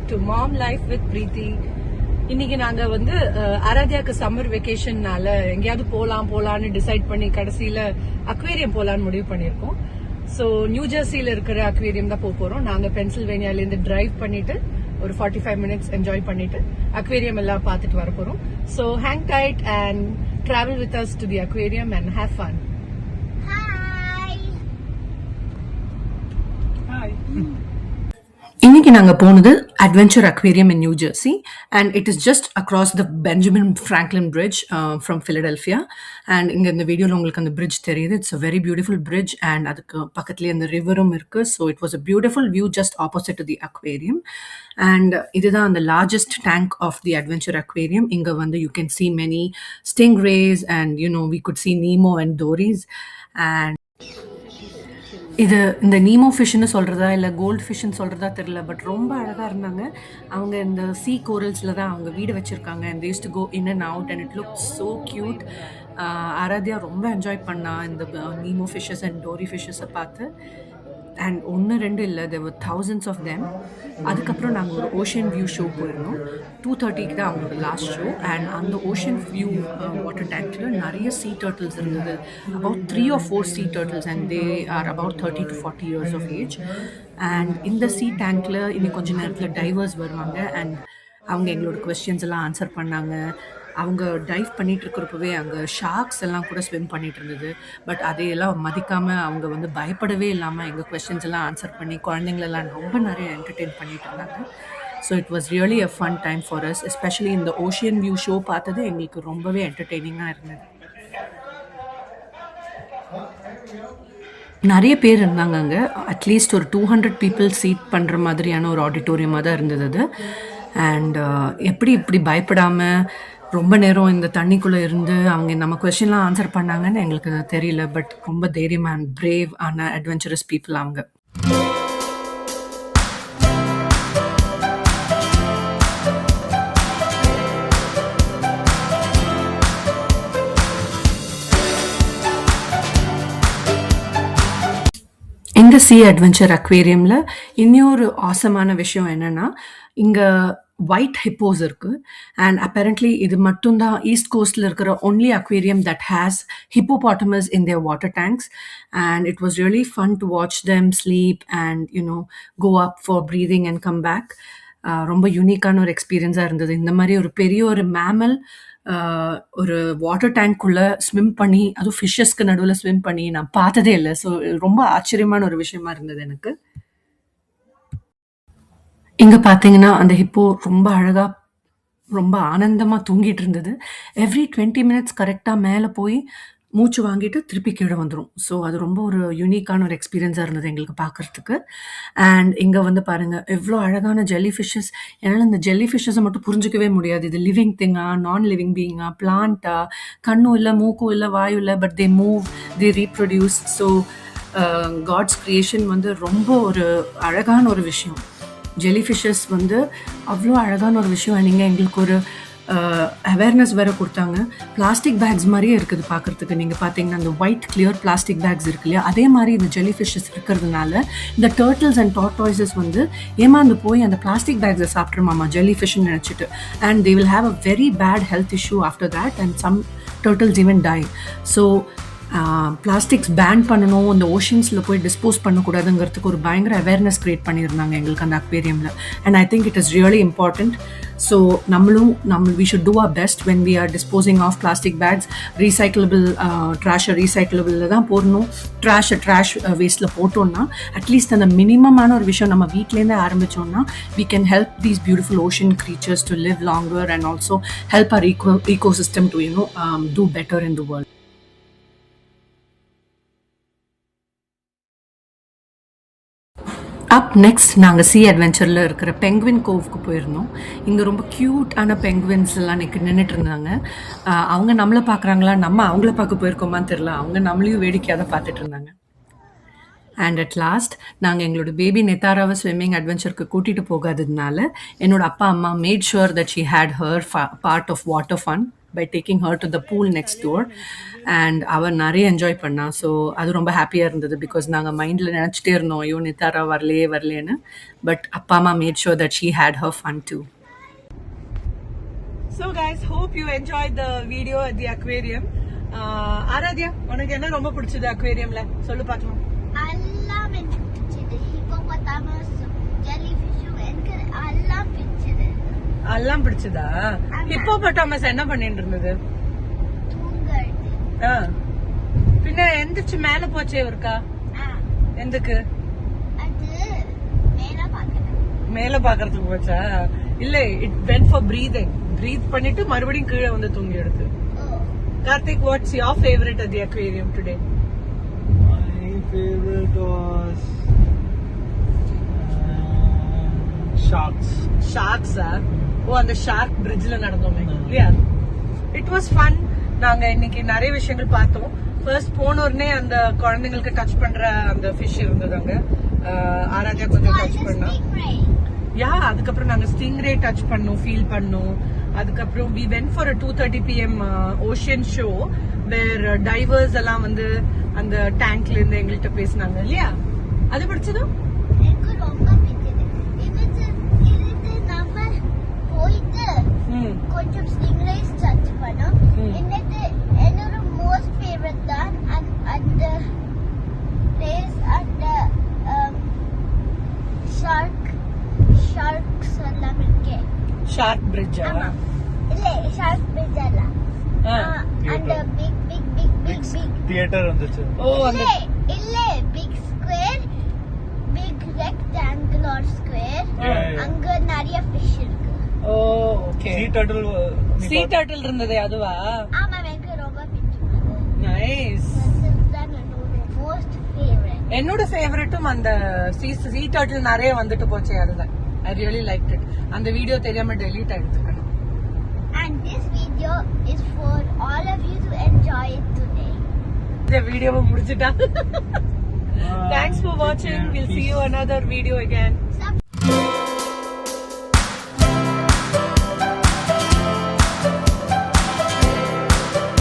to Mom Life with Preeti. இன்னைக்கு நாங்க வந்து ஆராத்யாக்கு சம்மர் வெக்கேஷன்னால எங்கேயாவது போலாம்னு டிசைட் பண்ணி கடைசியில அக்வேரியம் போலான்னு முடிவு பண்ணிருக்கோம். சோ நியூ ஜெர்சியில இருக்கிற அக்வேரியம் தான் போறோம். நாங்க பென்சில்வேனியால இருந்து டிரைவ் பண்ணிட்டு ஒரு 45 மினிட்ஸ் என்ஜாய் பண்ணிட்டு அக்வேரியம் எல்லாம் பார்த்துட்டு வர போறோம். So hang tight and travel with us to the aquarium and have fun. Hi. இன்னைக்கு நாங்க போனது adventure aquarium in New Jersey and it is just across the Benjamin Franklin bridge from Philadelphia. And இங்க இந்த வீடியோல உங்களுக்கு அந்த bridge தெரியுது. It's a very beautiful bridge and அதுக்கு பக்கத்துலேயே அந்த ரிவரும் இருக்கு. So it was a beautiful view just opposite to the aquarium. And இதுதான் அந்த largest tank of the adventure aquarium. இங்க வந்து you can see many stingrays and we could see Nemo and Dories. And இது இந்த Nemo ஃபிஷ்னு சொல்கிறதா இல்லை gold ஃபிஷ்ன்னு சொல்கிறதா தெரியல, பட் ரொம்ப அழகாக இருந்தாங்க. அவங்க இந்த சீ கோரல்ஸில் தான் அவங்க வீடு வச்சுருக்காங்க. And they used to go in and out and it looked so cute. Aradhya ரொம்ப என்ஜாய் பண்ணா இந்த நீமோ ஃபிஷ்ஷஸ் அண்ட் டோரி ஃபிஷ்ஷஸை பார்த்து. அண்ட் ஒன்று ரெண்டு இல்லை, there were thousands of them. அதுக்கப்புறம் நாங்கள் ஒரு ஓஷன் வியூ ஷோ போயிருந்தோம். 2:30 தான் அவங்களோட லாஸ்ட் ஷோ. அண்ட் அந்த ஓஷன் வியூ வாட்டர் டேங்க்கில் நிறைய சீ டர்ட்டில்ஸ் இருந்தது. About 3 or 4 sea turtles and they are about 30 to 40 years of age. And இந்த சீ டேங்க்கில் இன்னும் கொஞ்சம் நேரத்தில் டைவர்ஸ் வருவாங்க அண்ட் அவங்க எங்களோட கொஸ்டின்ஸ் எல்லாம் ஆன்சர் பண்ணாங்க. அவங்க டைவ் பண்ணிட்டு இருக்கிறப்பவே அங்கே ஷார்க்ஸ் எல்லாம் கூட ஸ்விம் பண்ணிட்டு இருந்தது. பட் அதையெல்லாம் மதிக்காமல் அவங்க வந்து பயப்படவே இல்லாமல் எங்கள் கொஸ்டின்ஸ் எல்லாம் ஆன்சர் பண்ணி குழந்தைங்களெல்லாம் ரொம்ப நிறைய என்டர்டெயின் பண்ணிட்டு இருந்தாங்க. So it was really a fun time for us. Especially இந்த ஓஷியன் வியூ ஷோ பார்த்தது எங்களுக்கு ரொம்பவே என்டர்டெய்னிங்காக இருந்தது. நிறைய பேர் இருந்தாங்க அங்கே. அட்லீஸ்ட் ஒரு 200 people சீட் பண்ணுற மாதிரியான ஒரு ஆடிட்டோரியமாக தான் இருந்தது அது. அண்ட் எப்படி இப்படி பயப்படாமல் ரொம்ப நேரம் இந்த தண்ணிக்குள்ளே இருந்து அவங்க நம்ம கொஸ்டின்லாம் ஆன்சர் பண்ணாங்கன்னு எங்களுக்கு தெரியல. பட் ரொம்ப தைரியமாக அண்ட் பிரேவ் ஆன அட்வென்ச்சரஸ் பீப்புள் அவங்க. இந்த சி அட்வென்ச்சர் அக்வேரியமில் இன்னொரு ஆசமான விஷயம் என்னென்னா, இங்கே ஒயிட் ஹிப்போஸ் இருக்குது. அண்ட் அப்பரண்ட்லி இது மட்டும்தான் ஈஸ்ட் கோஸ்டில் இருக்கிற only aquarium that has hippopotamus in their water tanks. And it was really fun to watch them sleep and go up for breathing and come back. ரொம்ப யூனிக்கான ஒரு எக்ஸ்பீரியன்ஸாக இருந்தது. இந்த மாதிரி ஒரு பெரிய ஒரு மேமல் ஒரு வாட்டர் டேங்க்குள்ளே ஸ்விம் பண்ணி, அதுவும் ஃபிஷ்ஷஸ்க்கு நடுவில் ஸ்விம் பண்ணி நான் பார்த்ததே இல்லை. ஸோ ரொம்ப ஆச்சரியமான ஒரு விஷயமா இருந்தது எனக்கு. இங்கே பார்த்தீங்கன்னா அந்த ஹிப்போ ரொம்ப அழகாக ரொம்ப ஆனந்தமாக தூங்கிட்டு இருந்தது. எவ்ரி 20 minutes கரெக்டாக மேலே போய் மூச்சு வாங்கிட்டு திருப்பி கீழே வந்துடும். ஸோ அது ரொம்ப ஒரு யூனிக்கான ஒரு எக்ஸ்பீரியன்ஸாக இருந்தது எங்களுக்கு பார்க்குறதுக்கு. அண்ட் இங்கே வந்து பாருங்கள் எவ்வளோ அழகான ஜெல்லி ஃபிஷ்ஷஸ். என்னால் இந்த ஜெல்லி ஃபிஷ்ஷஸை மட்டும் புரிஞ்சிக்கவே முடியாது. இது லிவிங் திங்கா, நான் லிவிங் பீயிங்கா, பிளான்ட்டா, கண்ணும் இல்லை, மூக்கும் இல்லை, வாயும் இல்லை, but they move, they reproduce. So God's creation வந்து ரொம்ப ஒரு அழகான ஒரு விஷயம். ஜெல்லி ஃபிஷ்ஷஸ் வந்து அவ்வளோ அழகான ஒரு விஷயம். நீங்கள் எங்களுக்கு ஒரு அவேர்னஸ் வேறு கொடுத்தாங்க. பிளாஸ்டிக் பேக்ஸ் மாதிரியே இருக்குது பார்க்குறதுக்கு. நீங்கள் பார்த்தீங்கன்னா அந்த ஒயிட் கிளியர் பிளாஸ்டிக் பேக்ஸ் இருக்கு இல்லையா, அதே மாதிரி இந்த ஜெல்லி ஃபிஷ்ஷஸ் இருக்கிறதுனால இந்த டர்ட்டில்ஸ் அண்ட் டார்டாய்ஸஸ் வந்து ஏமாந்து போய் அந்த பிளாஸ்டிக் பேக்ஸை சாப்பிட்ருமாமா ஜெல்லி ஃபிஷ்ன்னு நினச்சிட்டு. And they will have a very bad health issue after that and some turtles even die. So plastics ban பண்ணணும், இந்த ஓஷன்ஸில் போய் டிஸ்போஸ் பண்ணக்கூடாதுங்கிறதுக்கு ஒரு பயங்கர அவேர்னஸ் க்ரியேட் பண்ணியிருந்தாங்க எங்களுக்கு அந்த அக்வேரியமில். And I think it is really important. So we should do our best when we are disposing of plastic bags. Recyclable ட்ராஷை ரீசைக்கிளபிளில் தான் போடணும். ட்ராஷ் வேஸ்ட்டில் போட்டோம்னா அட்லீஸ்ட் அந்த மினிமமான ஒரு விஷயம் நம்ம வீட்டிலேருந்தே ஆரம்பித்தோம்னா we can help these beautiful ocean creatures to live longer and also help our ecosystem to do better in the world. Up next நாங்கள் சி அட்வென்ச்சரில் இருக்கிற பெங்குவின் கோவுக்கு போயிருந்தோம். இங்கே ரொம்ப க்யூட்டான பெங்குவின்ஸ் எல்லாம் நின்றுட்டு இருந்தாங்க. அவங்க நம்மளை பார்க்குறாங்களா, நம்ம அவங்கள பார்க்க போயிருக்கோமான்னு தெரில. அவங்க நம்மளையும் வேடிக்கையாக தான் பார்த்துட்டு இருந்தாங்க. அண்ட் அட் லாஸ்ட் நாங்கள் எங்களோட பேபி நெத்தாராவை ஸ்விம்மிங் அட்வென்ச்சருக்கு கூட்டிகிட்டு போகாததுனால என்னோட அப்பா அம்மா made sure that she had her part of water fun. by taking her to the pool next door. And அவ நிறைய என்ஜாய் பண்ணா. ஸோ அது ரொம்ப ஹாப்பியாக இருந்தது பிகாஸ் நாங்கள் மைண்டில் நினச்சிட்டே இருந்தோம் ஐயோ நித்தாரா வரலையேன்னு. பட் அப்பா அம்மா made sure that she had her fun too. So guys, hope you enjoyed the video at the aquarium. Aradhya, உனக்கு என்ன ரொம்ப பிடிச்சது அக்வேரியம்ல சொல்லு பார்க்கலாம். எல்லாம் எனக்கு பிடிச்சது. ஹிப்போபோட்டாமஸ், ஜெல்லிஃபிஷ் எனக்கு எல்லாம் பிடிச்சது. எல்லாம் பிடிச்சதா? ஹிப்போபோட்டாமஸ் என்ன பண்ணிட்டு இருந்தது? தூங்குறது. பின்ன எந்திரிச்சு மேல போச்சே ஒருக்கா? எதுக்கு? அது மேல பாக்குறதுக்கு போச்சா? இல்ல, it went for breathing. Breathe பண்ணிட்டு மறுபடியும் கீழே வந்து தூங்கி எடுத்து. Karthik, what's your favorite at the aquarium today? My favorite was sharks. Sharks, அந்த ஷார்க் பிரிட்ஜ்ல நடந்தோமே இல்லையா? It was fun. நாங்க இன்னைக்கு நிறைய விஷயங்கள் பார்த்தோம். ஃபர்ஸ்ட் போன உடனே அந்த குழந்தைங்களுக்கு டச் பண்ற அந்த ஃபிஷ் இருந்தது அங்க. ஆராத்யா கொஞ்சம் டச் பண்ணா. யா, அதுக்கப்புறம் நாங்க ஸ்டிங்ரே டச் பண்ணோம், ஃபீல் பண்ணோம். அதுக்கப்புறம் we went for a 2:30 PM ocean show where divers எல்லாம் வந்து அந்த டேங்க்ல இருந்து எங்கள்கிட்ட பேசினாங்க இல்லையா? அது பிடிச்சதோ? எனக்கு ரொம்ப பிடிச்சது. இது நம்ம போயிட்டு கொஞ்சம் ஸ்டிங்ரேஸ் டச் பண்ணோம். என்னோட மோஸ்ட் ஃபேவரட் தான் அந்த ரேஸ் அந்த ஷார்க்ஸ் எல்லாம் இருக்கு. ஷார்க் பிரிட்ஜ் இல்ல, ஷார்க் பிரிட்ஜ் அல்ல. அந்த பிக் தியேட்டர் வந்துச்சு. இல்ல big square, big rectangular square. அங்க நிறைய ஃபிஷ் இருக்கு. ஓ ஓகே. சீ டர்ட்டில் இருந்ததே அதுவா? ஆமா, எனக்கு ரொம்ப பிடிச்சது. நைஸ். Most favourite. என்னோட ஃபேவரட்டும் அந்த சீ டர்ட்டில் நிறைய வந்துட்டு போச்சு அதுதான். I really liked it. அந்த வீடியோ தெரியாம delete ஆயிடுச்சு. And this video is for all of you to enjoy it today. இந்த வீடியோவை முடிச்சிட்டா. Thanks for watching. We'll see you another video again.